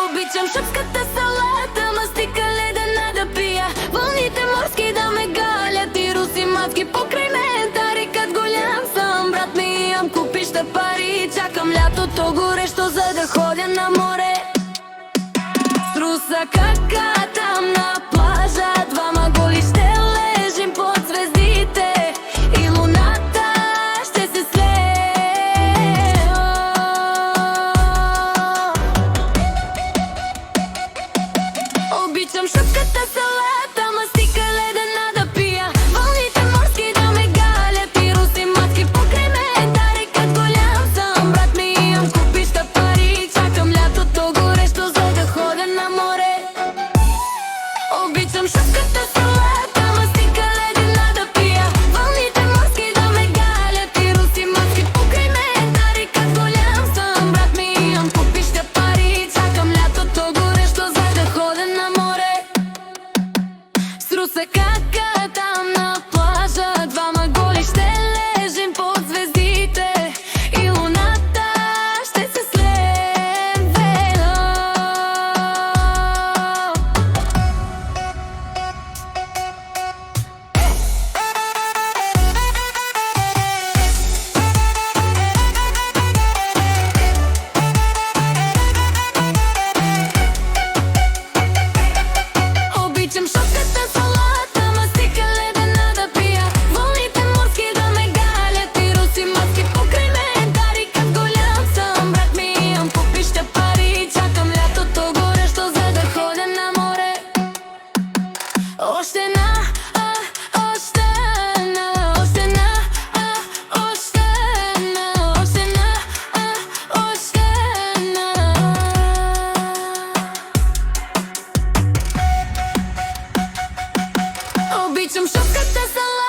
Обичам шопската салата, мастика ледена да пия, вълните морски да ме галят и руси мацки покрай мен. Тарикът голям съм, брат ми, имам купища пари. Чакам лятото горещо, за да ходя на море. С руса кака там на плажа, двама голи ще лежим под звездите и луната ще се слее. Обичам шопката салата, мастика ледена да пия, вълните морски да ме галят и руси мацки покрай мен. Тарикът голям съм, брат ми, имам купища пари. Чакам лятото горещо, за да ходя на море. Обичам шопката салата, мастика ледена да пия, вълните морски да ме галят и руси мацки покрай мен. Тарикът голям съм, брат ми, имам купища пари. Чакам лятото горещо, за да ходя на море. С руса кака там на плажа, двама голи ще лежим под звездите и луната ще се слее. Обичам шопката салата, мастика ледена да пия, вълните морски да ме галят и руси мацки покрай мен. Тарикът голям съм, брат ми, имам купища пари. Чакам лятото горещо, за да ходя на море. Още една, още една, още една, още една, още една, още една. Обичам шопката салата.